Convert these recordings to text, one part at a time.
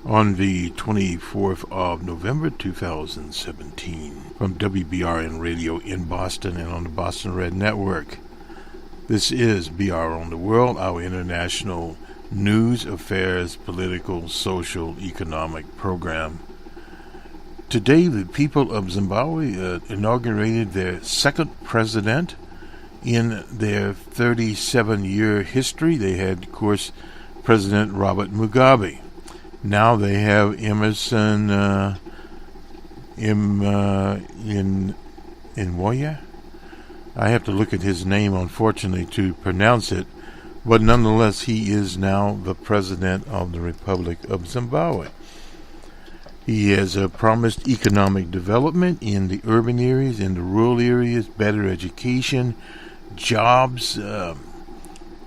On the 24th of November 2017, from WBRN Radio in Boston and on the Boston Red Network. This is BR on the World, our international news, affairs, political, social, economic program. Today, the people of Zimbabwe inaugurated their second president in their 37-year history. They had, of course, President Robert Mugabe. Now they have Emmerson Mnangagwa. I have to look at his name, unfortunately, to pronounce it, but nonetheless, he is now the president of the Republic of Zimbabwe. He has promised economic development in the urban areas, in the rural areas, better education, jobs,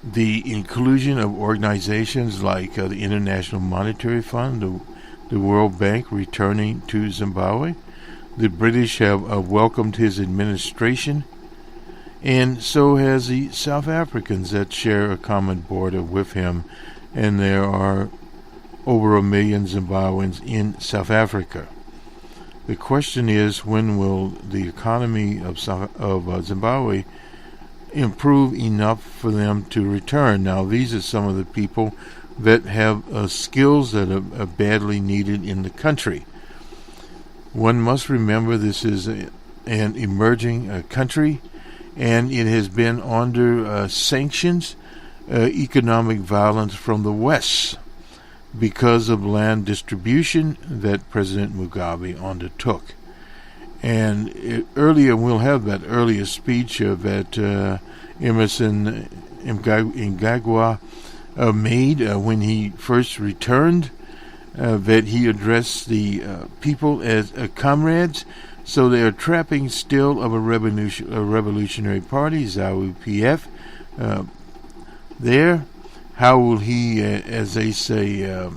the inclusion of organizations like the International Monetary Fund, the World Bank returning to Zimbabwe. The British have welcomed his administration, and so has the South Africans that share a common border with him, and there are over 1 million Zimbabweans in South Africa. The question is, when will the economy of Zimbabwe improve enough for them to return? Now, these are some of the people that have skills that are badly needed in the country. One must remember this is an emerging country, and it has been under sanctions, economic violence from the West because of land distribution that President Mugabe undertook. And earlier, we'll have that earlier speech that Emmerson Mnangagwa made when he first returned, that he addressed the people as comrades. So they are trapping still of a revolutionary party, ZANU-PF. There, how will he, as they say,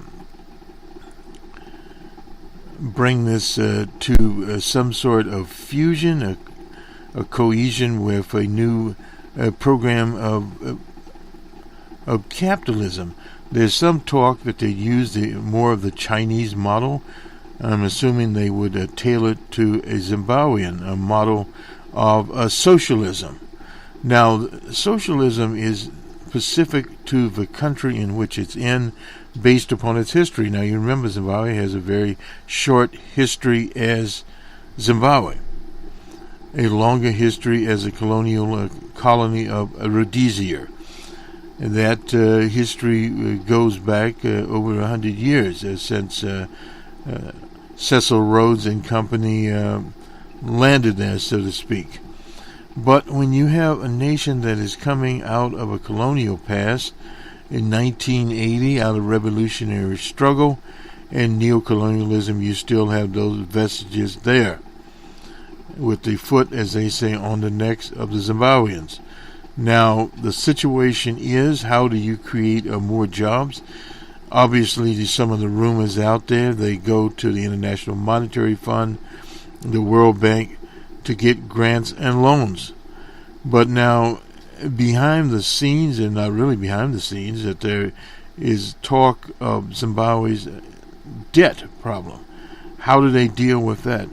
bring this to some sort of fusion, a cohesion with a new program of capitalism? There's some talk that they use more of the Chinese model. I'm assuming they would tailor it to a Zimbabwean model of socialism. Now, socialism is specific to the country in which it's in, based upon its history. Now, you remember Zimbabwe has a very short history as Zimbabwe, a longer history as a colonial colony of Rhodesia. That history goes back over 100 years since Cecil Rhodes and company landed there, so to speak. But when you have a nation that is coming out of a colonial past in 1980, out of revolutionary struggle and neocolonialism, you still have those vestiges there, with the foot, as they say, on the necks of the Zimbabweans. Now, the situation is, how do you create more jobs? Obviously, some of the rumors out there, they go to the International Monetary Fund, the World Bank, to get grants and loans. But now, behind the scenes, and not really behind the scenes, that there is talk of Zimbabwe's debt problem. How do they deal with that?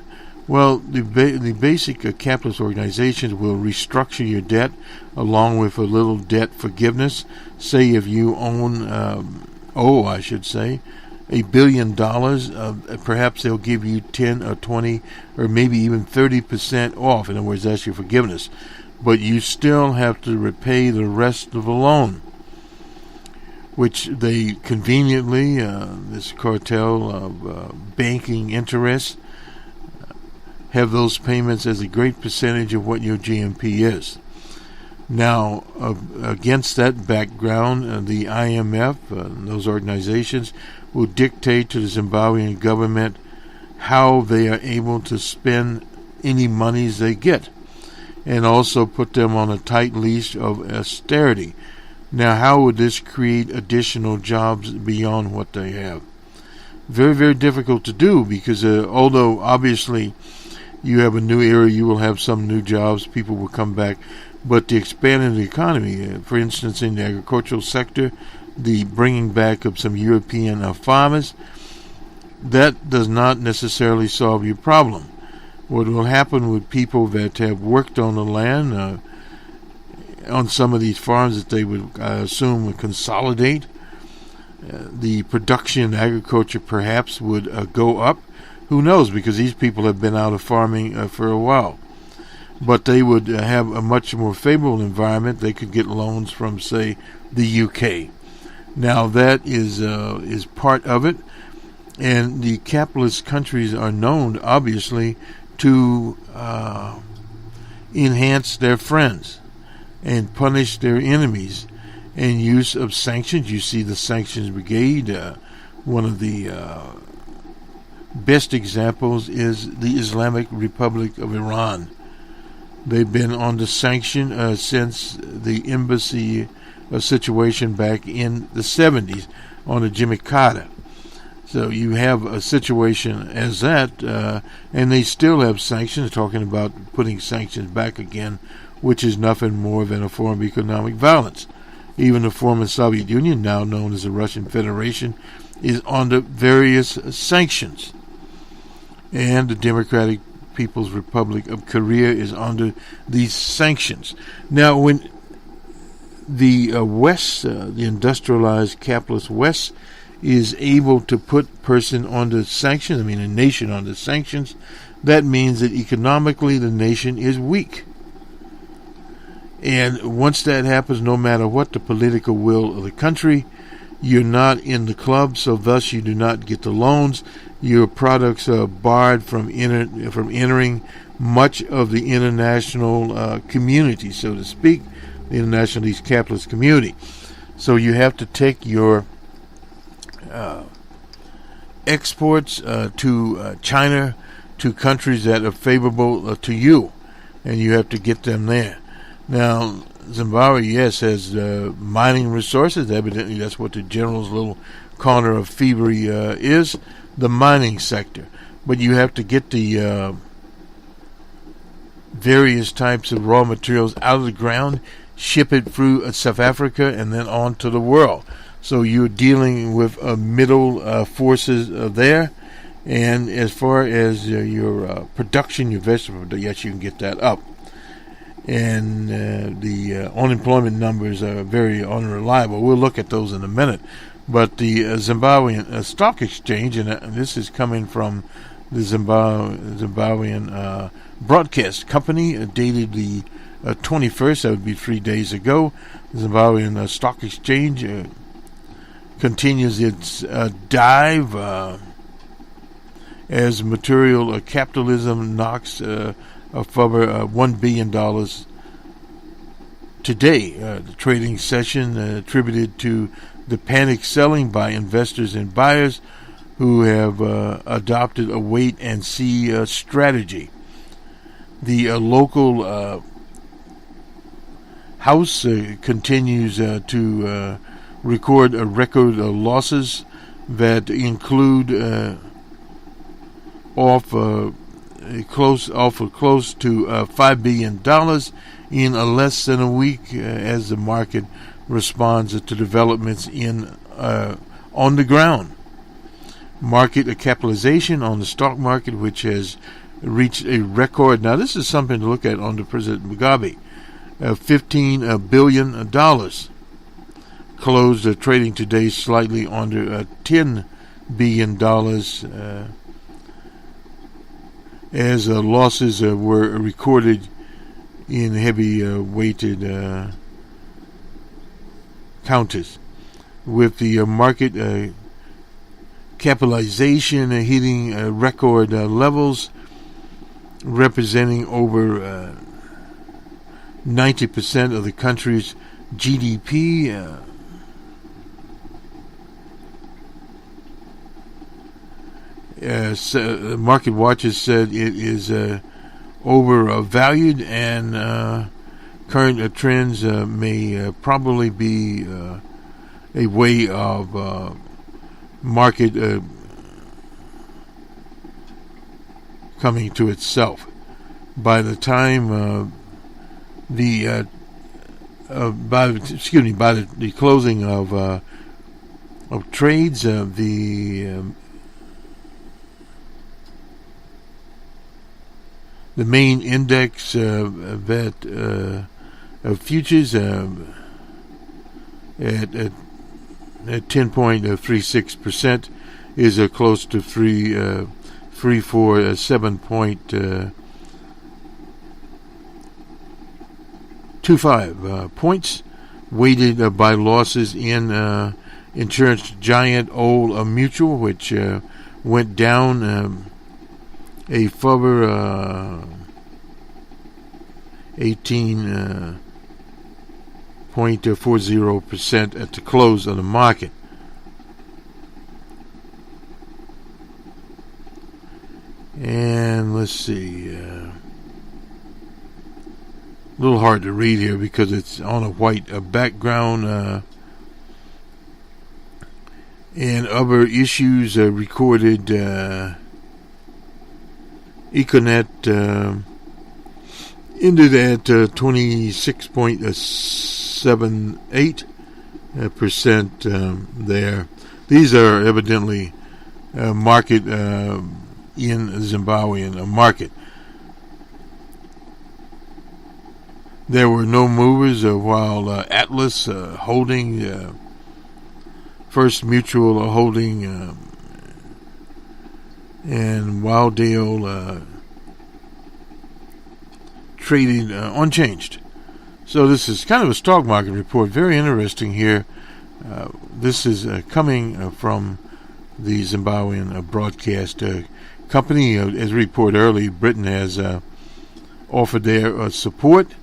Well, the basic capitalist organizations will restructure your debt along with a little debt forgiveness. Say if you owe $1 billion, perhaps they'll give you 10 or 20 or maybe even 30% off. In other words, that's your forgiveness. But you still have to repay the rest of the loan, which they conveniently, this cartel of banking interests, have those payments as a great percentage of what your GNP is. Now, against that background, the IMF, those organizations, will dictate to the Zimbabwean government how they are able to spend any monies they get, and also put them on a tight leash of austerity. Now, how would this create additional jobs beyond what they have? Very, very difficult to do, because although obviously you have a new era, you will have some new jobs, people will come back, but the expanding of the economy, for instance, in the agricultural sector, the bringing back of some European farmers, that does not necessarily solve your problem. What will happen with people that have worked on the land, on some of these farms that they would assume would consolidate, the production in agriculture perhaps would go up. Who knows, because these people have been out of farming for a while. But they would have a much more favorable environment. They could get loans from, say, the UK. Now, that is part of it. And the capitalist countries are known, obviously, to enhance their friends and punish their enemies, and use of sanctions. You see the Sanctions Brigade. One of the best examples is the Islamic Republic of Iran. They've been under sanction since the embassy situation back in the 70s on the Jimmy Carter. So you have a situation as that, and they still have sanctions, talking about putting sanctions back again, which is nothing more than a form of economic violence. Even the former Soviet Union, now known as the Russian Federation, is under various sanctions. And the Democratic People's Republic of Korea is under these sanctions. Now, when the West, the industrialized capitalist West, is able to put person under sanctions, a nation under sanctions, that means that economically the nation is weak. And once that happens, no matter what the political will of the country, you're not in the club, so thus you do not get the loans. Your products are barred from entering much of the international community, so to speak, the international East capitalist community. So you have to take your exports to China, to countries that are favorable to you, and you have to get them there. Now, Zimbabwe, yes, has mining resources. Evidently, that's what the general's little corner of thievery is, the mining sector. But you have to get the various types of raw materials out of the ground, ship it through South Africa, and then on to the world. So you're dealing with middle forces there. And as far as your production, your vegetable, yes, you can get that up. And the unemployment numbers are very unreliable. We'll look at those in a minute. But the Zimbabwean Stock Exchange, and this is coming from the Zimbabwean Broadcast Company, dated the 21st, that would be 3 days ago. The Zimbabwean Stock Exchange continues its dive as material capitalism knocks over $1 billion today. The trading session attributed to the panic selling by investors and buyers who have adopted a wait-and-see strategy. The local house continues to record record losses that include close to $5 billion in less than a week as the market responds to developments on the ground. Market capitalization on the stock market, which has reached a record. Now, this is something to look at under President Mugabe. $15 billion. Closed trading today slightly under $10 billion, as losses were recorded in heavy weighted counters, with the market capitalization hitting record levels, representing over 90% of the country's GDP. Market watchers said it is overvalued, and current trends may probably be a way of market coming to itself. By the time by the closing of trades, the main index that of futures at 10.36% is close to 347.25 points, weighted by losses in insurance giant Old Mutual, which went down a further 18.40% at the close of the market. And let's see, a little hard to read here because it's on a white background, and other issues recorded. Econet ended at 26.78% there. These are evidently market in Zimbabwean market. There were no movers while Atlas Holding, First Mutual Holding, and Wildale traded unchanged. So this is kind of a stock market report. Very interesting here. This is coming from the Zimbabwean broadcast company. As reported earlier, Britain has offered their support,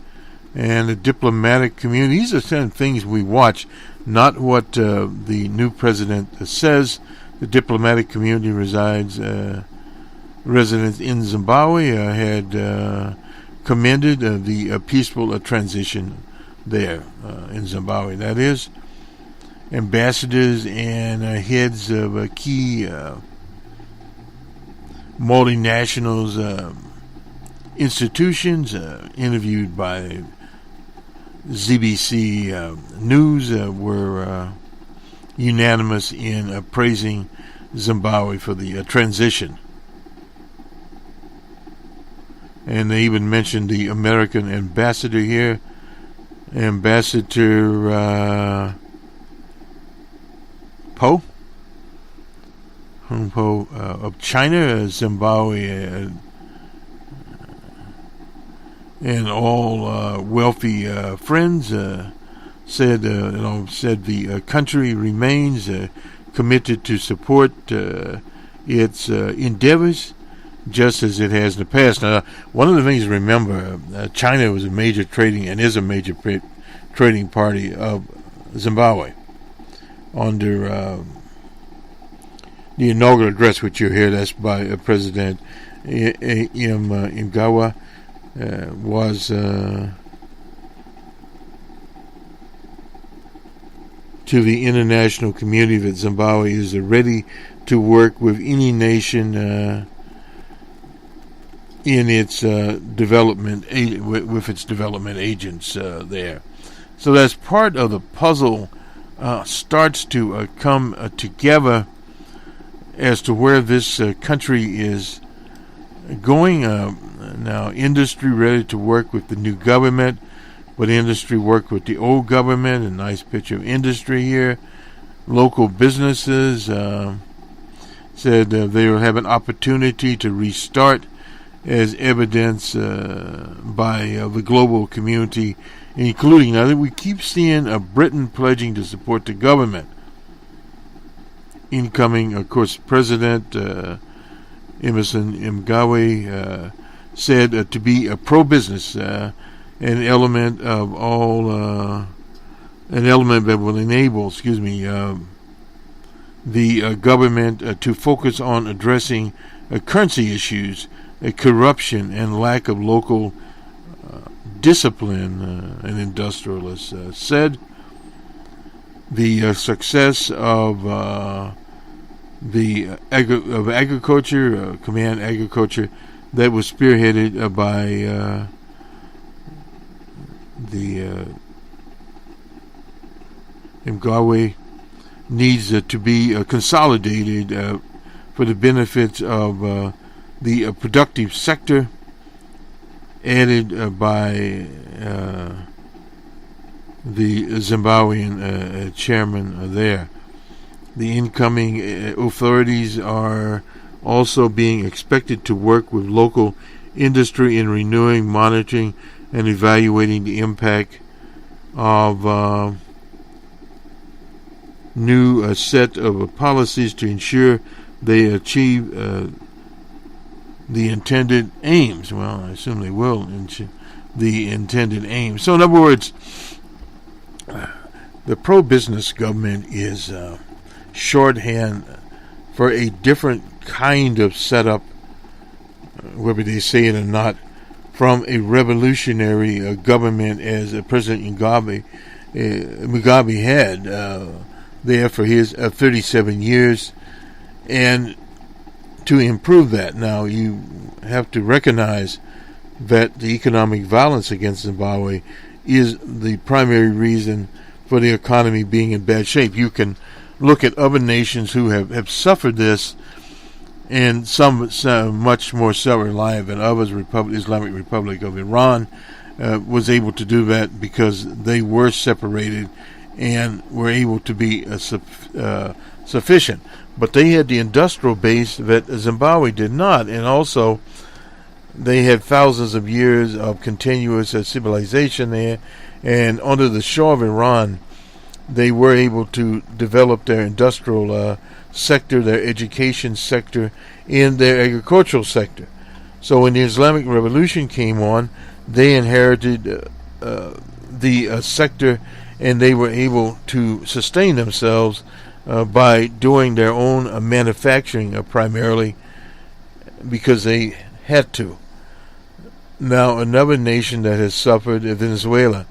and the diplomatic community. These are certain things we watch, not what the new president says. The diplomatic community residents in Zimbabwe had commended the peaceful transition there in Zimbabwe. That is, ambassadors and heads of key multinationals institutions interviewed by ZBC News were unanimous in praising Zimbabwe for the transition. And they even mentioned the American ambassador here, Ambassador Po of China, Zimbabwe, and all wealthy friends said the country remains committed to support its endeavors, just as it has in the past. Now, one of the things to remember, China was a major trading and is a major trading party of Zimbabwe. Under the inaugural address, which you hear, that's by President Cde Emmerson Mnangagwa, was to the international community that Zimbabwe is ready to work with any nation in its development, with its development agents there. So that's part of the puzzle starts to come together as to where this country is going. Now, industry ready to work with the new government, but industry worked with the old government. A nice picture of industry here. Local businesses said they will have an opportunity to restart, as evidenced by the global community, including, now that we keep seeing Britain pledging to support the government. Incoming, of course, President Emmerson Mnangagwa said to be a pro-business, an element of all, an element that will enable, the government to focus on addressing currency issues, corruption, and lack of local discipline. An industrialist said the success of agriculture, command agriculture, that was spearheaded by the Mnangagwa, needs to be consolidated for the benefits of the productive sector, added by the Zimbabwean chairman there. The incoming authorities are also being expected to work with local industry in renewing, monitoring, and evaluating the impact of new set of policies to ensure they achieve the intended aims. Well, I assume they will the intended aims. So in other words, the pro-business government is shorthand for a different kind of setup, whether they say it or not, from a revolutionary government as President Mugabe had there for his 37 years, and to improve that. Now, you have to recognize that the economic violence against Zimbabwe is the primary reason for the economy being in bad shape. You can look at other nations who have suffered this, and some much more self-reliant than others. Islamic Republic of Iran was able to do that because they were separated and were able to be sufficient. But they had the industrial base that Zimbabwe did not, and also they had thousands of years of continuous civilization there, and under the Shah of Iran, they were able to develop their industrial sector, their education sector, and their agricultural sector. So when the Islamic Revolution came on, they inherited the sector, and they were able to sustain themselves by doing their own manufacturing primarily, because they had to. Now, another nation that has suffered is Venezuela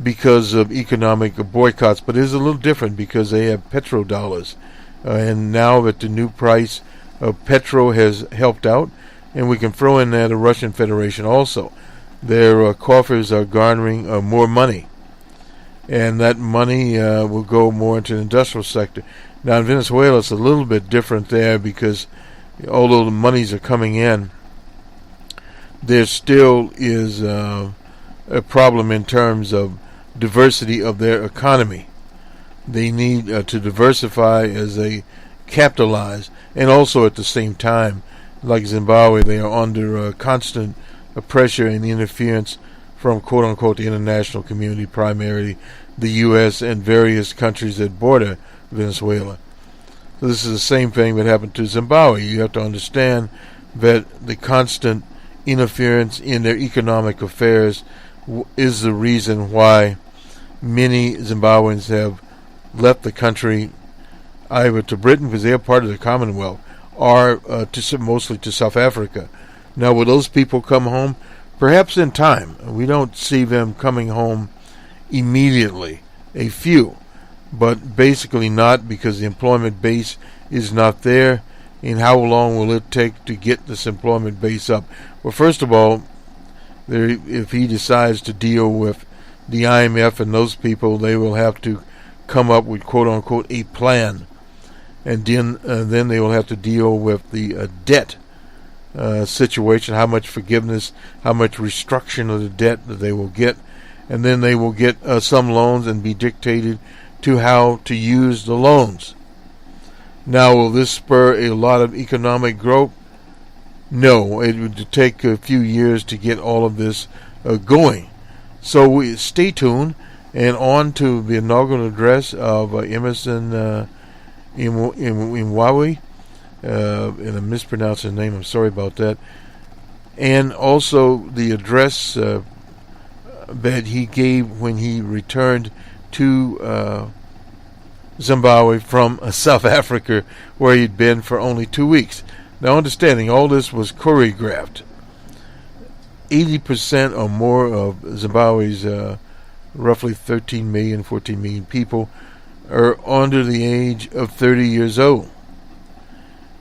because of economic boycotts, but it is a little different because they have petrodollars. And now that the new price of petrol has helped out, and we can throw in there the Russian Federation also. Their coffers are garnering more money, and that money will go more into the industrial sector. Now in Venezuela it's a little bit different there, because although the monies are coming in, there still is a problem in terms of diversity of their economy. They need to diversify as they capitalize, and also at the same time, like Zimbabwe, they are under constant pressure and interference from quote-unquote the international community, primarily the U.S. and various countries that border Venezuela. So this is the same thing that happened to Zimbabwe. You have to understand that the constant interference in their economic affairs is the reason why many Zimbabweans have left the country, either to Britain because they are part of the Commonwealth, or mostly to South Africa. Now, will those people come home? Perhaps in time. We don't see them coming home immediately. A few, but basically not, because the employment base is not there. And how long will it take to get this employment base up? Well, first of all, if he decides to deal with the IMF and those people, they will have to come up with quote-unquote a plan. And then they will have to deal with the debt situation, how much forgiveness, how much restructuring of the debt that they will get. And then they will get some loans and be dictated to how to use the loans. Now, will this spur a lot of economic growth? No, it would take a few years to get all of this going. So we stay tuned, and on to the inaugural address of Emmerson Mnangagwa, and I mispronounced his name, I'm sorry about that, and also the address that he gave when he returned to Zimbabwe from South Africa, where he'd been for only 2 weeks. Now, understanding all this was choreographed. 80% or more of Zimbabwe's roughly 13 million, 14 million people are under the age of 30 years old,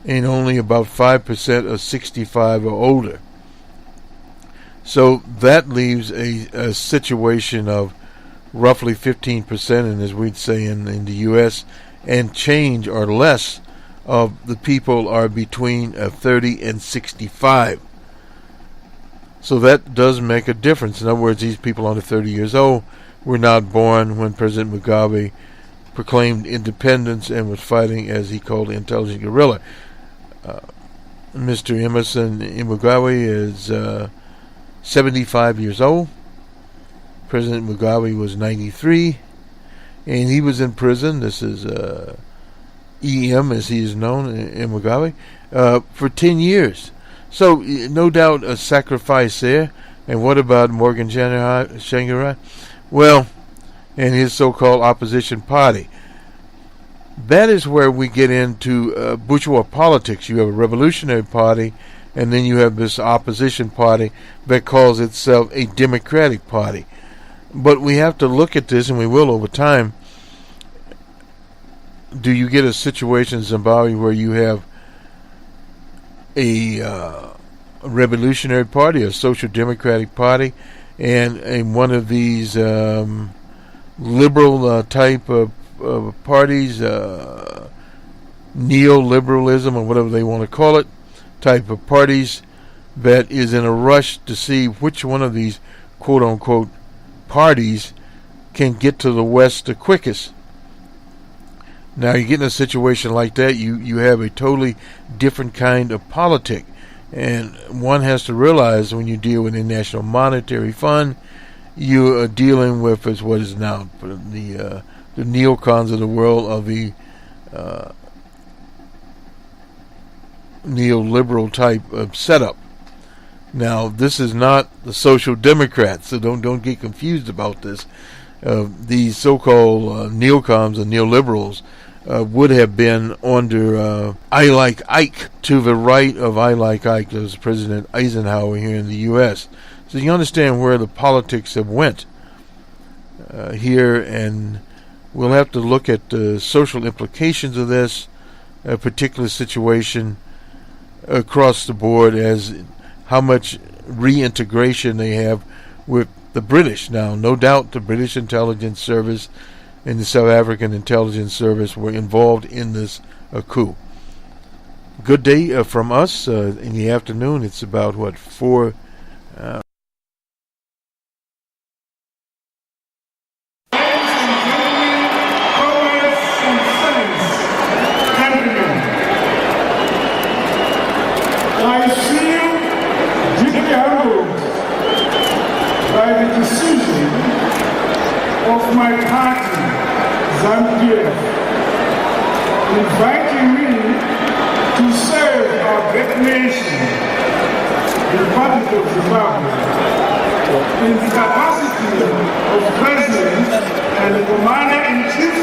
and only about 5% are 65 or older. So that leaves a situation of roughly 15%, and as we'd say in the U.S., and change or less of the people are between 30 and 65. So that does make a difference. In other words, these people under 30 years old were not born when President Mugabe proclaimed independence and was fighting, as he called, the intelligent guerrilla. Mr. Emmerson Mnangagwa is 75 years old. President Mugabe was 93, and he was in prison. This is EM, as he is known, Mnangagwa, for 10 years. So, no doubt a sacrifice there. And what about Morgan Tsvangirai? Well, and his so-called opposition party. That is where we get into bourgeois politics. You have a revolutionary party, and then you have this opposition party that calls itself a democratic party. But we have to look at this, and we will over time. Do you get a situation in Zimbabwe where you have a revolutionary party, a social democratic party, and one of these liberal type of parties, neoliberalism or whatever they want to call it, type of parties that is in a rush to see which one of these quote-unquote parties can get to the West the quickest. Now you get in a situation like that, you have a totally different kind of politic. And one has to realize when you deal with the International Monetary Fund, you are dealing with what is now the neocons of the world, of the neoliberal type of setup. Now, this is not the Social Democrats, so don't get confused about this. These so-called neocons or neoliberals would have been under I Like Ike, to the right of I Like Ike. There's President Eisenhower here in the U.S. So you understand where the politics have went here, and we'll have to look at the social implications of this particular situation across the board, as how much reintegration they have with the British. Now, no doubt the British intelligence service and the South African intelligence service were involved in this coup. Good day from us in the afternoon. It's about, 4... inviting me to serve our great nation, the Republic of Zimbabwe, in the capacity of President and the Commander-in-Chief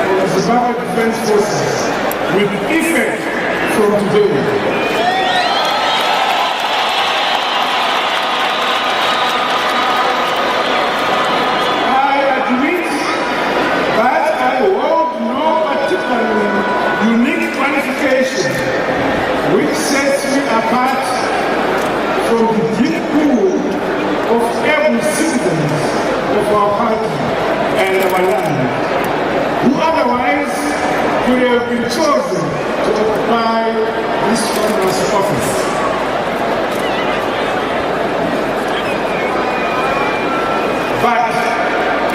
of the Zimbabwe Defense Forces, with effect from today. Which sets me apart from the deep pool of every citizen of our country and our land, who otherwise could have been chosen to occupy this honor's office. But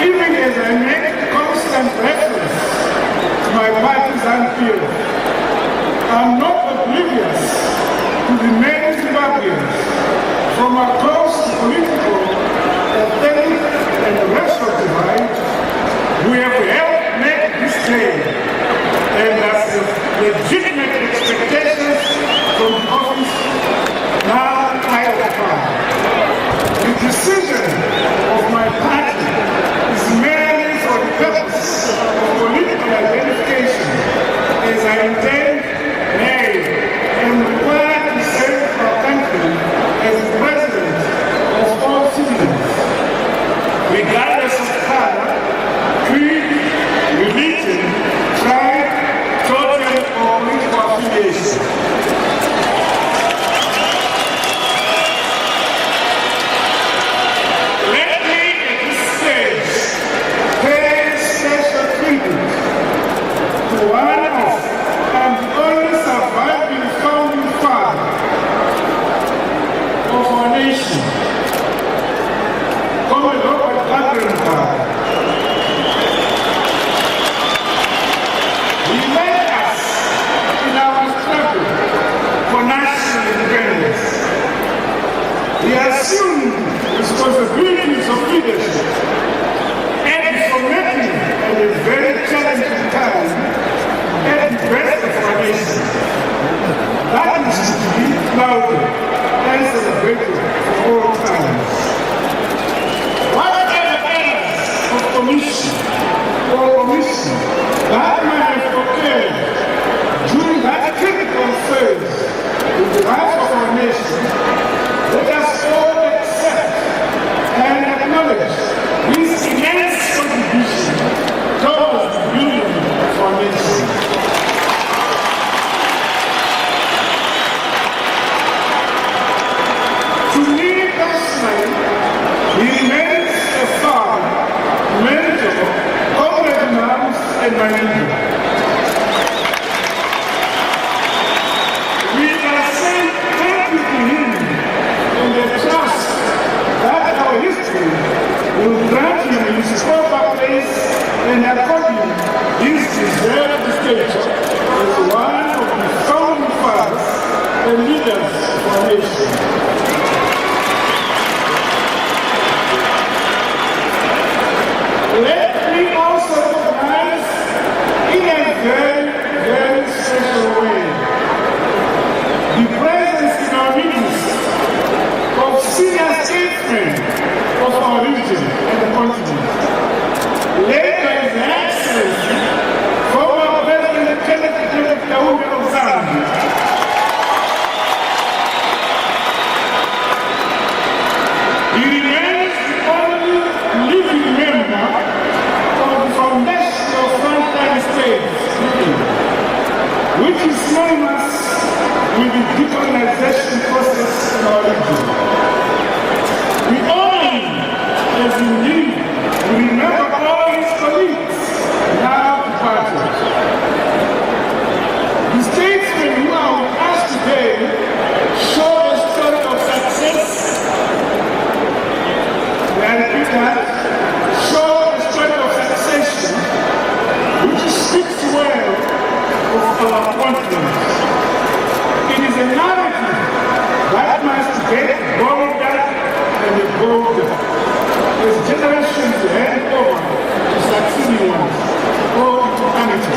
even as I make constant reference to my party's unpeer, assumed responsibilities of leadership and for making at a very challenging time at the best of our nation. That is to be lauded and celebrated for all times. Whatever errors of commission or omission that might have occurred during that critical phase in the life of our nation, let us all accept and acknowledge his immense contribution towards the building of our nation. To me personally, he remains a father, mentor, comrade in arms, and my leader. We are saying thank you to him in the trust that our history will grant him his proper place and according his deserved stature as one of the founding fathers and leaders of our nation. Let me also recognize in a very, very special way the presence in our midst of senior statesmen of our region and the continent. Led by His Excellency, former President Cde Emmerson Mnangagwa. He remains the only living member of the foundation of frontline states, which is synonymous with the decolonization process in our region. We honor him as indeed we remember all his colleagues now departed. The statesmen who are with us today show a story of success. And repeat that, show a story of succession which speaks well of our continent. It is a narrative that must get bolder and bolder as generations hand over to succeeding ones or humanity.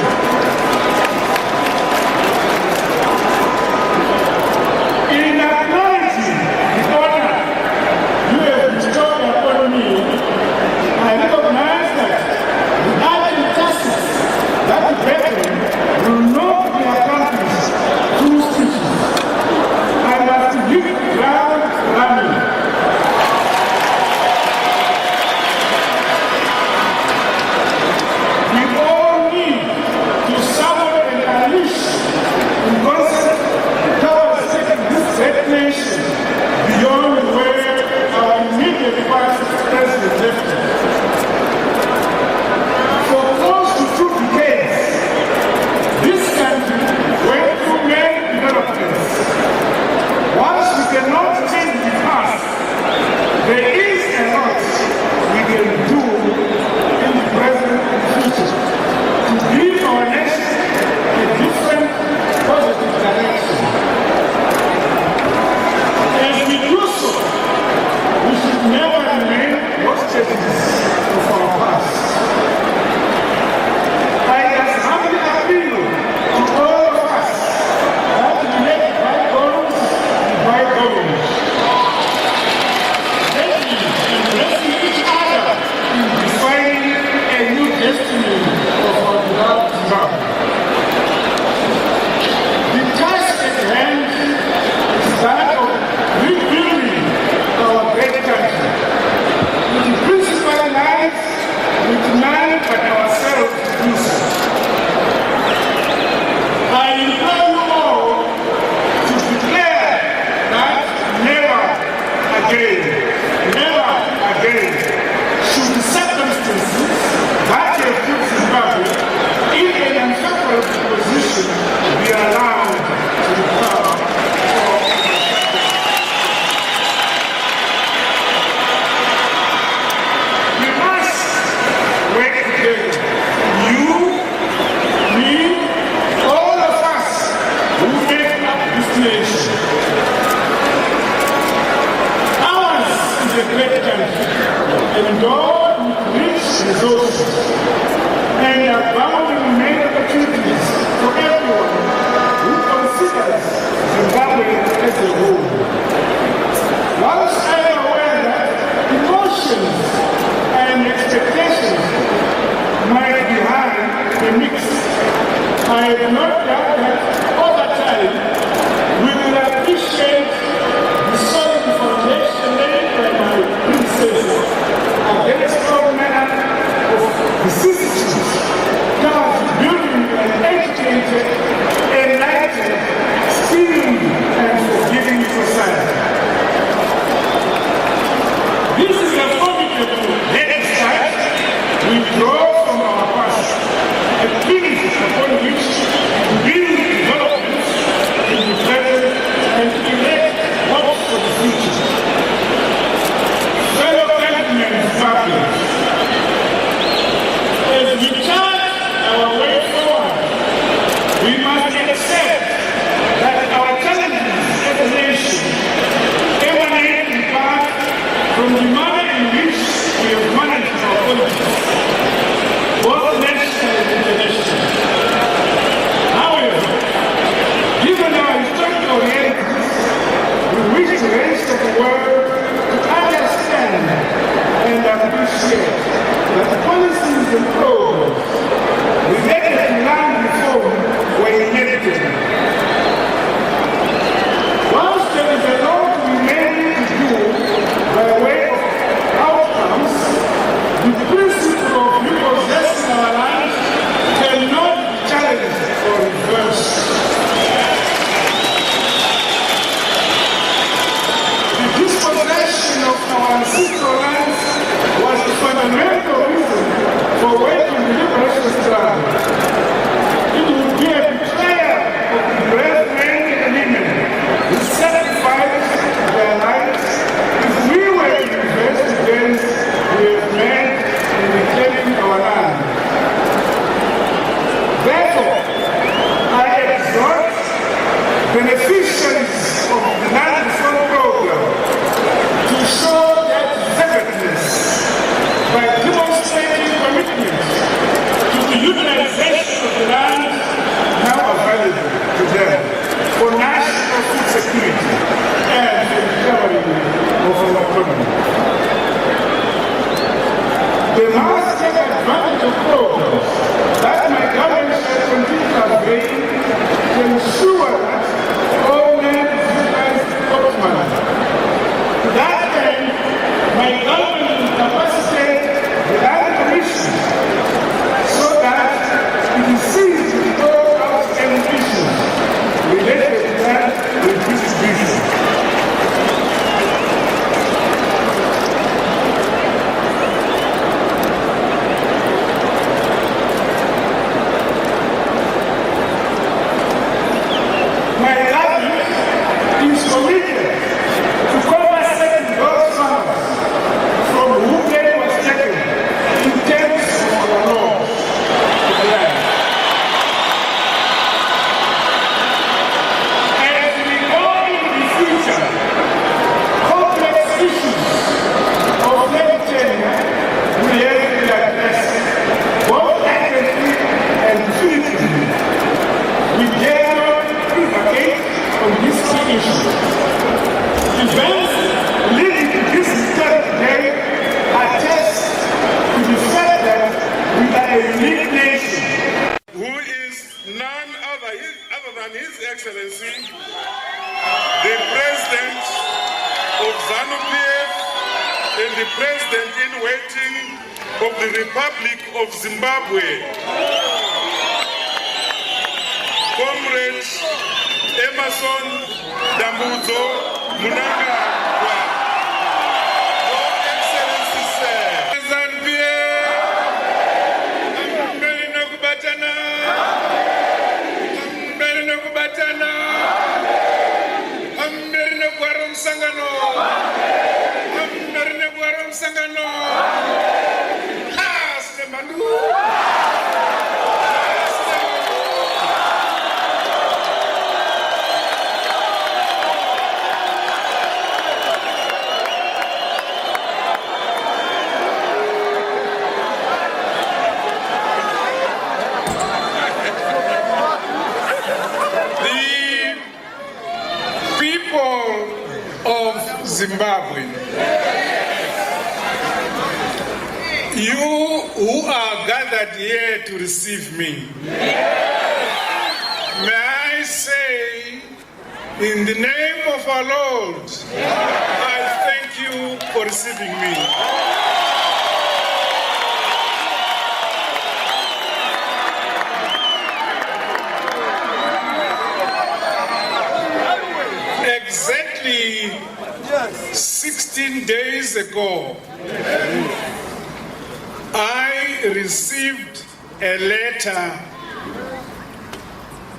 In acknowledging the honor you have bestowed upon me, I recognize that the urgent tasks that the veteran will not be accomplished through speeches. I must hit the ground running. We all need to summon and unleash in concert towards taking this great nation beyond where our immediate past president left it. For close to 2 decades, this country went through many developments. Whilst we cannot change the past, there is a lot we can do in the present and future to give our nation a different positive direction. As we do so, we should never remain hostages of our past. I just humbly appeal to all of us that we let bygones be bygones. Thank you and blessing each endowed with rich resources, and abounding many opportunities for everyone who considers Zimbabwe as a whole. Whilst I am aware that emotions and expectations might be high in the mix, I have no doubt that over time we will appreciate the solid foundation laid by my predecessors against all manner of vicissitudes towards building an educated, enlightened, steering and forgiving society. This is a formidable head start we draw from our past, a pivot upon which to build developments in the present and erect hopes for the future. Fellow countrymen and Zimbabweans, as we chart our way forward, we must accept that our challenges as a nation emanate in part from the manner in which we have managed our politics, both national and international. However, given our historical realities, we wish the rest of the world to understand and appreciate that the policies and programs related to land reform were inevitable. Whilst there is a lot remaining to do by way of outcomes, the principle of repossessing our land cannot be challenged or reversed. The dispossession of our ancestral lands was the fundamental reason for waging the liberation struggle. It would be a betrayal of the brave men and women who sacrificed their lives if we were to reverse the gains we have made in reclaiming our land. Therefore, I exhort beneficiaries of the land reform program to show their deservedness by demonstrating commitment to the utilization of the land now available to them for national food security and the recovery of our economy. They must take advantage of programs that my government shall continue to avail to ensure that all men utilize optimally. To that end, my government will capacitate the land commission so that it is seized with all outstanding issues related to land redistribution. My government is committed to compensating those farmers from whom land was taken in terms of our laws of the land. As we go into the future, complex issues of land tenure will have to be addressed both accurately and definitively. We dare not equivocate on this key issue. Events leading to this step today attest to the fact that we are a unique nation. Who is none other than His Excellency, the President of ZANU-PF and the President-in-waiting of the Republic of Zimbabwe, Comrade Emmerson Mnangagwa. Your Excellency, sir. Zimbabwe, you who are gathered here to receive me, may I say, in the name of our Lord, I thank you for receiving me. Exactly 16 days ago, I received a letter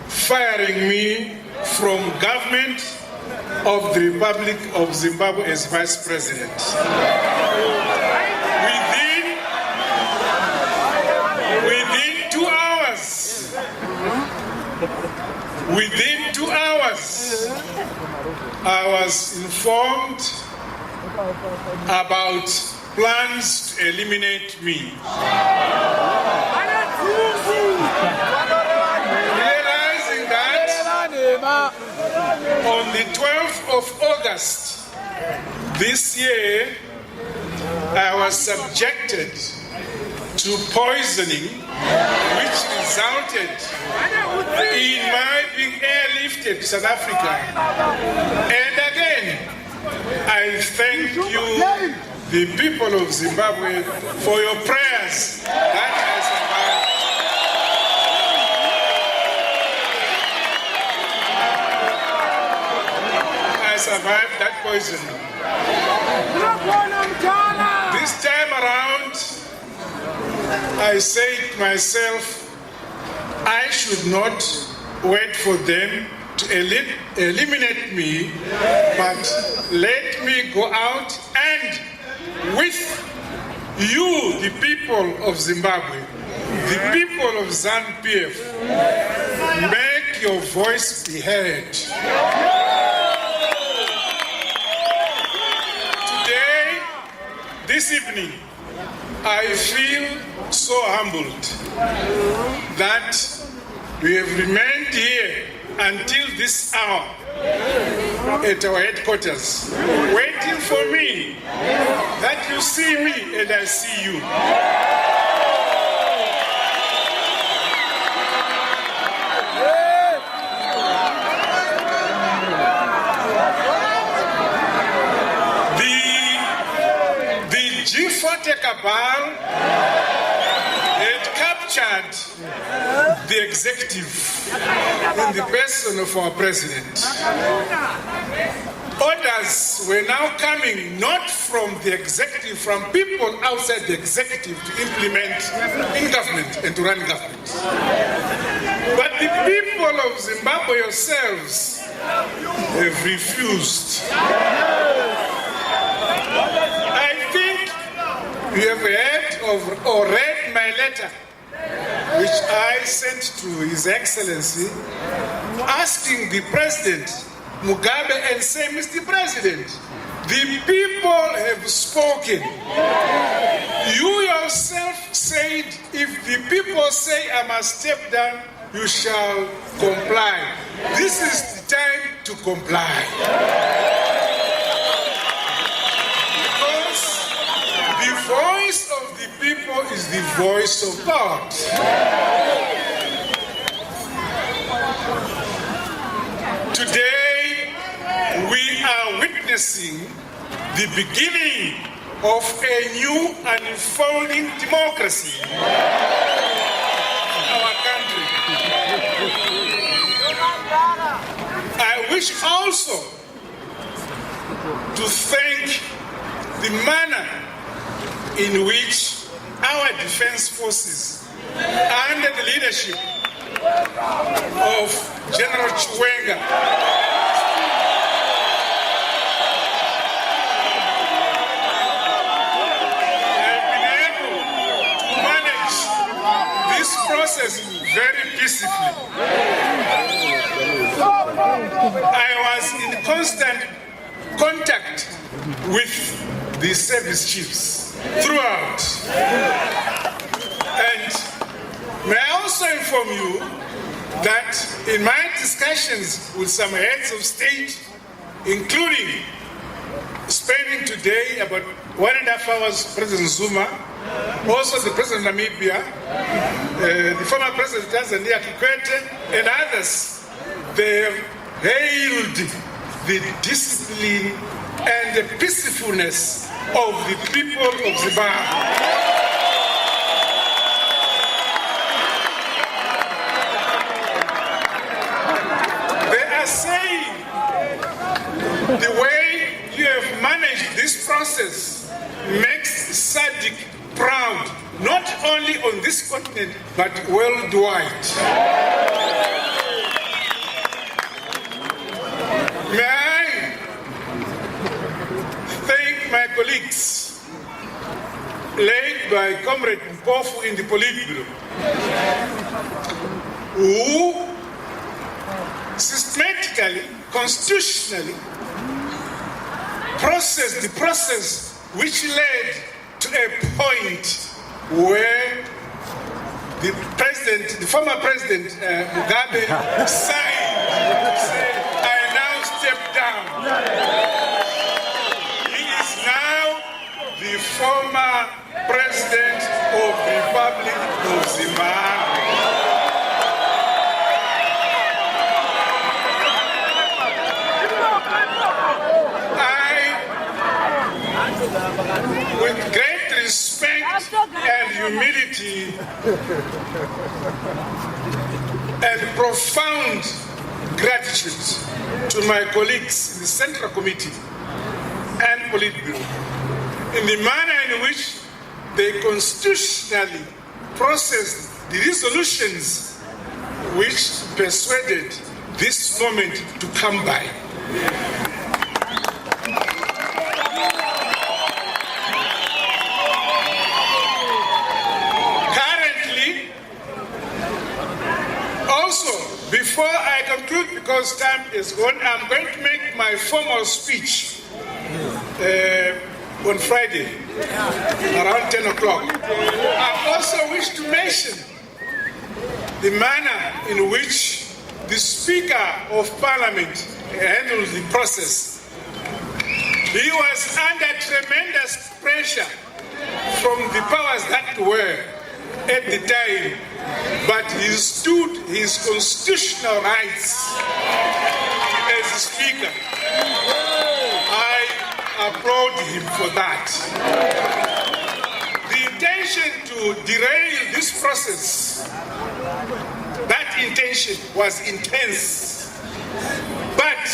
firing me from government of the Republic of Zimbabwe as Vice President. Within 2 hours, I was informed about plans to eliminate me. Realizing that on the 12th of August this year, I was subjected to poisoning, which resulted in my being airlifted to South Africa. And again, I thank you, the people of Zimbabwe, for your prayers that I survived that poisoning. This time around, I say to myself, I should not wait for them to eliminate me, but let me go out and with you, the people of Zimbabwe, the people of ZANU-PF, make your voice be heard. Today, this evening, I feel so humbled that we have remained here until this hour at our headquarters, waiting for me, that you see me and I see you. The G40 cabal had captured the executive in the person of our president. Orders were now coming not from the executive, from people outside the executive to implement in government and to run government. But the people of Zimbabwe yourselves have refused. I think you have heard of or read my letter, which I sent to His Excellency, asking the President Mugabe and say, Mr. President, the people have spoken. You yourself said, if the people say I must step down, you shall comply. This is the time to comply. Because the voice of the people is the voice of God. Today, we are witnessing the beginning of a new unfolding democracy in our country. I wish also to thank the manner in which our defense forces, under the leadership of General Chiwenga, have been able to manage this process very peacefully. I was in constant contact with the service chiefs throughout. And may I also inform you that in my discussions with some heads of state, including spending today about 1.5 hours President Zuma, also the President of Namibia, the former President of Tanzania, Kikwete, and others. They have hailed the discipline and the peacefulness of the people of Zimbabwe. They are saying the way you have managed this process makes SADC proud, not only on this continent, but worldwide. May I thank my colleagues, led by Comrade Mpofu in the Politburo, who systematically, constitutionally, processed the process which led to a point where the former president Mugabe signed, said, I now step down. He is now the former president of the Republic of Zimbabwe. With great respect and humility and profound gratitude to my colleagues in the Central Committee and Politburo in the manner in which they constitutionally processed the resolutions which persuaded this moment to come by. Before I conclude, because time is gone, I'm going to make my formal speech on Friday, around 10 o'clock. I also wish to mention the manner in which the Speaker of Parliament handled the process. He was under tremendous pressure from the powers that were at the time, but he stood his constitutional rights as the Speaker. I applaud him for that. The intention to derail this process, that intention was intense. But,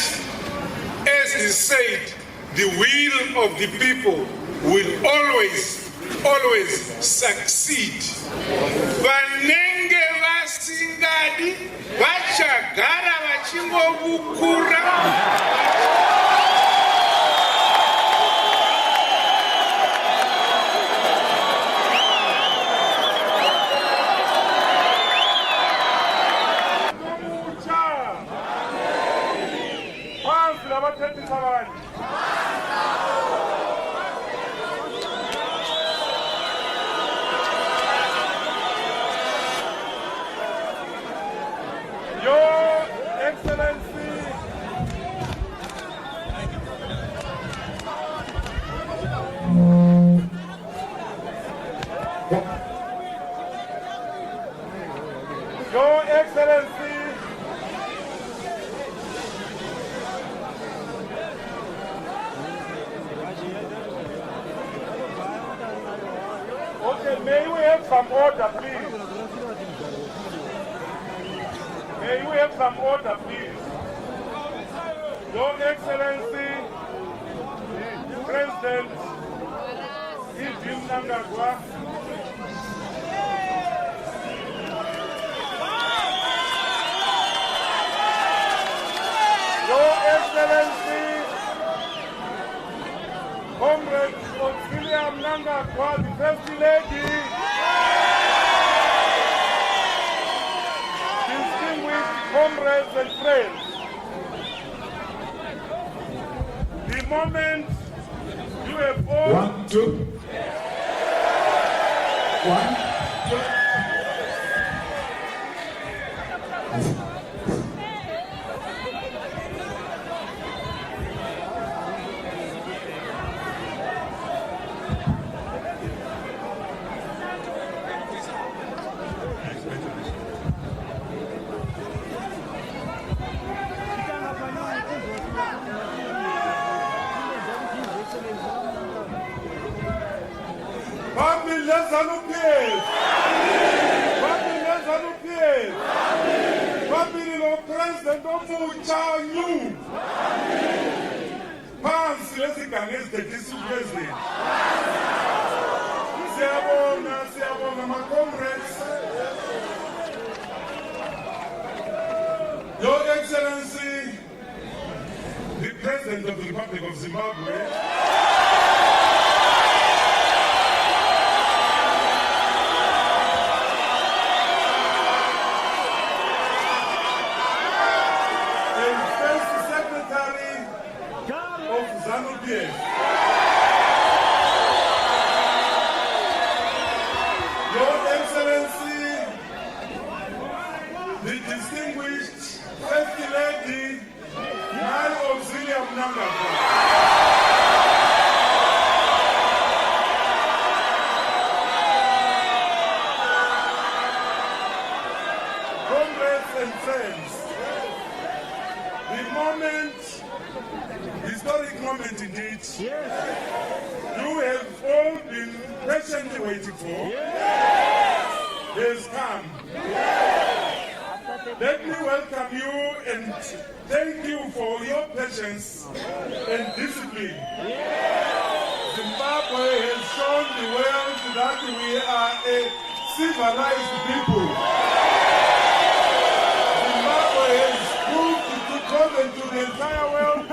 as he said, the will of the people will always succeed. Vanenge vasingadi vachagara vachingobukura. Your Excellency, okay, may we have some order, please? May we have some order, please? Your Excellency, President Cde Mnangagwa, Your Excellency, Comrade Cde Mnangagwa, the First Lady, distinguished comrades and friends, the moment you have all... 1, 2. 1, 2. leZANU-PF. Phambili leZANU-PF. Phambili lo-President omutsha new. Phansi lezigange ezidedisa uPresident. Siyabonga ma-comrades. Your Excellency, the President of the Republic of Zimbabwe, and First Secretary of ZANU-PF. Your Excellency, the distinguished First Lady, Marah Hativagone Mnangagwa. Comrades and friends, the moment, historic moment indeed, you have all been patiently waiting for, has come. Let me welcome you and thank you for your patience and discipline. Zimbabwe has shown the world that we are a civilized people. Zimbabwe has proved to proven to the entire world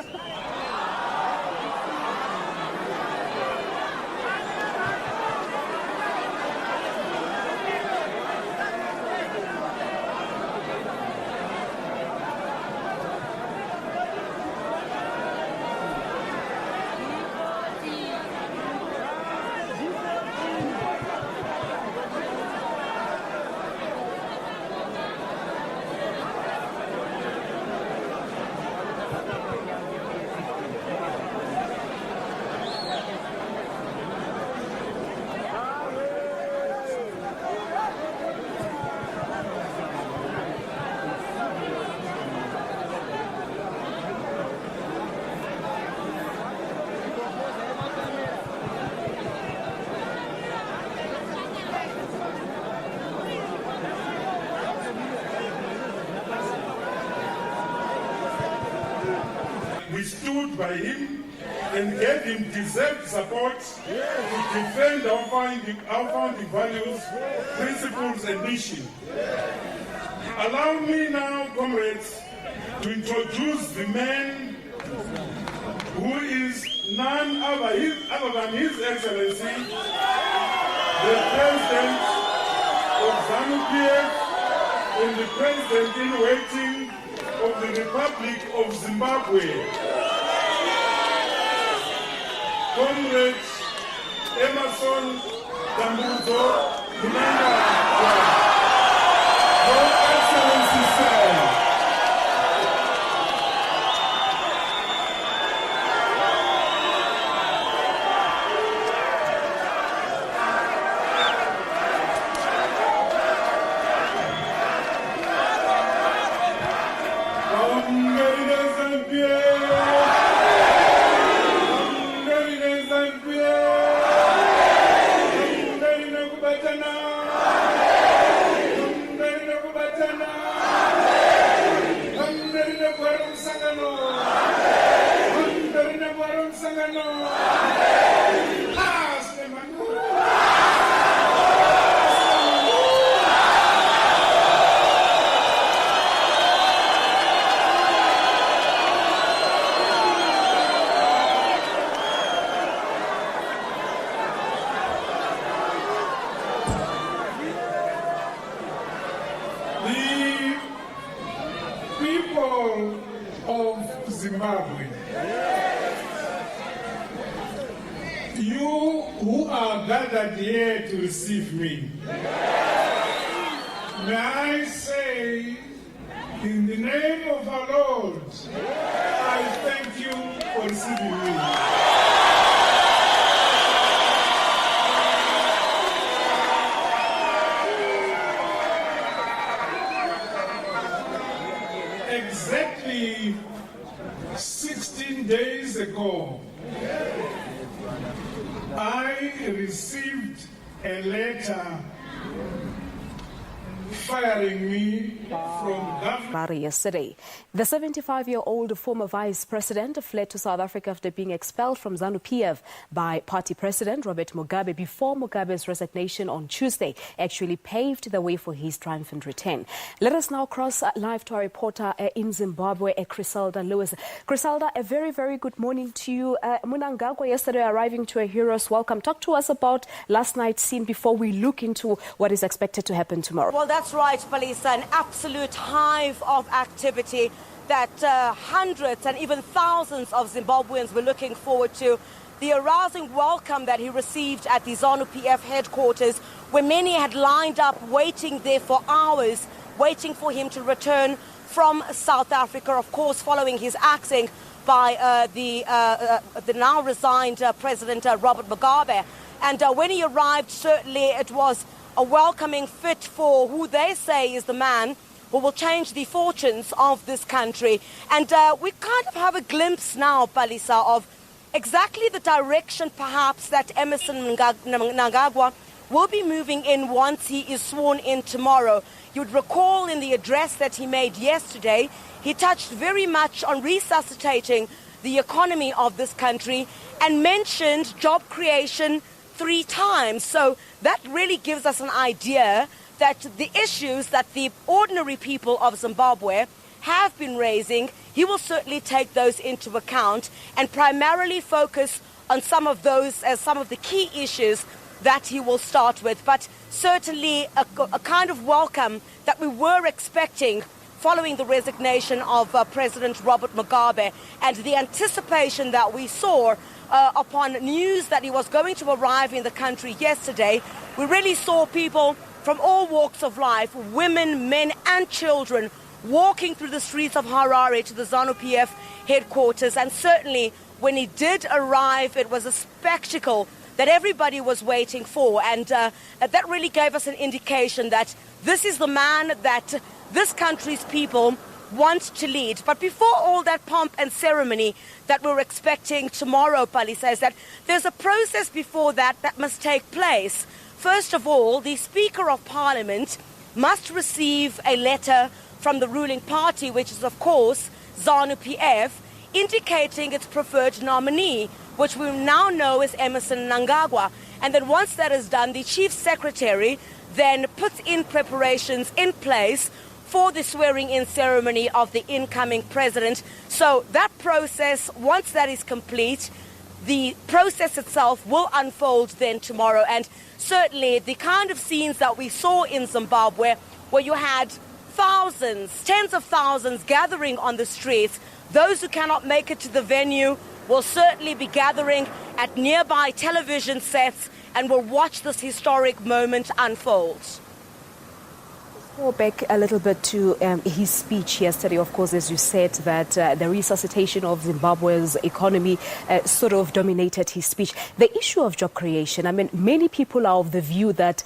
we stood by him and gave him deserved support to defend our founding values, principles, and mission. Allow me now, comrades, to introduce the man who is none other than His Excellency, the President of ZANU-PF and the President-in-waiting of the Republic of Zimbabwe, Comrade Emmerson Mnangagwa. Your Excellency, sir. Of Zimbabwe, you who are gathered here to receive me, may I say, in the name of our Lord, I thank you for receiving me. Exactly 16 days ago, I received a letter firing me from government. Yesterday, the 75-year-old former vice president fled to South Africa after being expelled from ZANU-PF by party president Robert Mugabe before Mugabe's resignation on Tuesday actually paved the way for his triumphant return. Let us now cross live to our reporter in Zimbabwe, Griselda Lewis. Griselda, a very, very good morning to you. Mnangagwa yesterday arriving to a hero's welcome. Talk to us about last night's scene before we look into what is expected to happen tomorrow. Well, that's right, Palisa, an absolute hive of activity that hundreds and even thousands of Zimbabweans were looking forward to. The arousing welcome that he received at the ZANU-PF headquarters, where many had lined up waiting there for hours, waiting for him to return from South Africa, of course, following his axing by the now resigned President Robert Mugabe. And when he arrived, certainly it was a welcoming fit for who they say is the man who will change the fortunes of this country. And we kind of have a glimpse now, Palisa, of exactly the direction perhaps that Emmerson Mnangagwa will be moving in once he is sworn in tomorrow. You'd recall in the address that he made yesterday, he touched very much on resuscitating the economy of this country and mentioned job creation 3 times. So that really gives us an idea that the issues that the ordinary people of Zimbabwe have been raising, he will certainly take those into account and primarily focus on some of those as some of the key issues that he will start with. But certainly a kind of welcome that we were expecting following the resignation of President Robert Mugabe, and the anticipation that we saw upon news that he was going to arrive in the country yesterday. We really saw people from all walks of life, women, men and children, walking through the streets of Harare to the ZANU-PF headquarters. And certainly when he did arrive, it was a spectacle that everybody was waiting for. And that really gave us an indication that this is the man that this country's people want to lead. But before all that pomp and ceremony that we're expecting tomorrow, Pali says that there's a process before that must take place. First of all, the Speaker of Parliament must receive a letter from the ruling party, which is, of course, ZANU-PF, indicating its preferred nominee, which we now know as Emmerson Mnangagwa. And then once that is done, the Chief Secretary then puts in preparations in place for the swearing-in ceremony of the incoming president. So that process, once that is complete, the process itself will unfold then tomorrow. And certainly the kind of scenes that we saw in Zimbabwe, where you had thousands, tens of thousands gathering on the streets, those who cannot make it to the venue will certainly be gathering at nearby television sets and will watch this historic moment unfold. Go back a little bit to his speech yesterday. Of course, as you said, that the resuscitation of Zimbabwe's economy sort of dominated his speech. The issue of job creation, I mean, many people are of the view that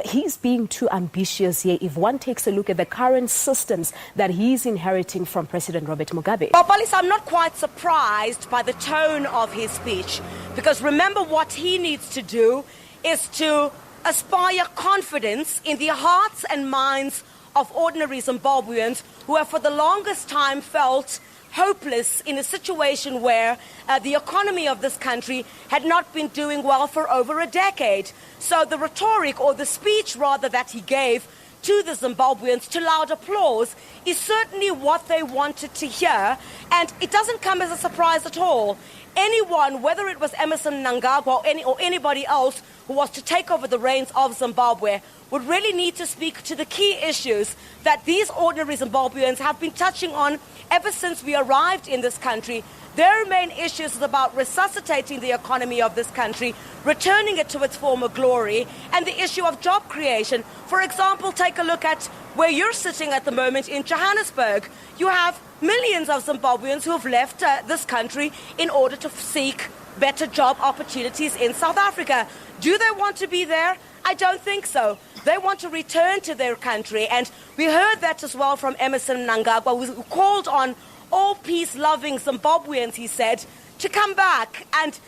he's being too ambitious here if one takes a look at the current systems that he's inheriting from President Robert Mugabe. Well, Palis, I'm not quite surprised by the tone of his speech, because remember, what he needs to do is to aspire confidence in the hearts and minds of ordinary Zimbabweans who have for the longest time felt hopeless in a situation where the economy of this country had not been doing well for over a decade. So the rhetoric, or the speech rather, that he gave to the Zimbabweans to loud applause is certainly what they wanted to hear, and it doesn't come as a surprise at all. Anyone, whether it was Emmerson Mnangagwa or anybody else who was to take over the reins of Zimbabwe, would really need to speak to the key issues that these ordinary Zimbabweans have been touching on ever since we arrived in this country. Their main issues is about resuscitating the economy of this country, returning it to its former glory, and the issue of job creation. For example, take a look at where you're sitting at the moment in Johannesburg. You have millions of Zimbabweans who have left this country in order to seek better job opportunities in South Africa. Do they want to be there? I don't think so. They want to return to their country. And we heard that as well from Emmerson Mnangagwa, who called on all peace-loving Zimbabweans, he said, to come back and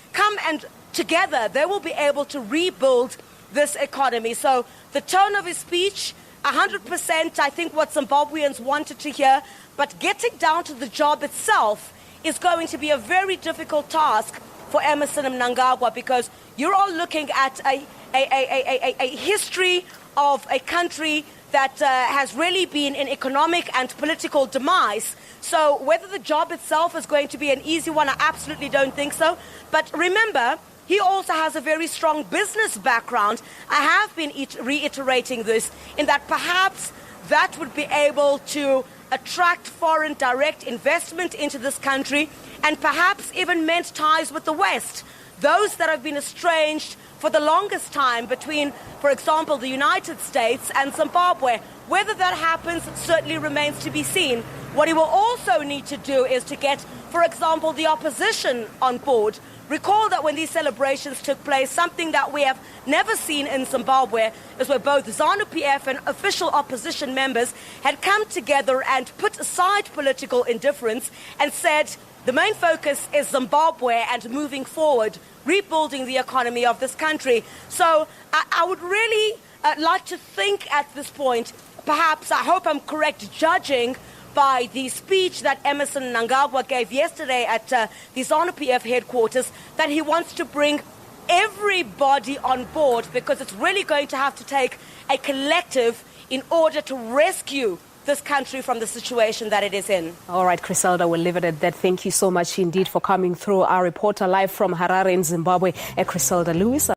together they will be able to rebuild this economy. So the tone of his speech, 100% I think what Zimbabweans wanted to hear, but getting down to the job itself is going to be a very difficult task for Emmerson Mnangagwa, because you're all looking at a history of a country that has really been in economic and political demise. So whether the job itself is going to be an easy one, I absolutely don't think so. But remember, he also has a very strong business background. I have been reiterating this, in that perhaps that would be able to attract foreign direct investment into this country, and perhaps even mend ties with the West, those that have been estranged for the longest time between, for example, the United States and Zimbabwe. Whether that happens certainly remains to be seen. What he will also need to do is to get, for example, the opposition on board. Recall that when these celebrations took place, something that we have never seen in Zimbabwe is where both ZANU-PF and official opposition members had come together and put aside political indifference and said the main focus is Zimbabwe and moving forward, rebuilding the economy of this country. So I would really like to think at this point, perhaps, I hope I'm correct, judging by the speech that Emmerson Mnangagwa gave yesterday at the ZANU-PF headquarters, that he wants to bring everybody on board, because it's really going to have to take a collective in order to rescue this country from the situation that it is in. All right, Griselda, we'll leave it at that. Thank you so much indeed for coming through. Our reporter live from Harare in Zimbabwe, Griselda Lewis.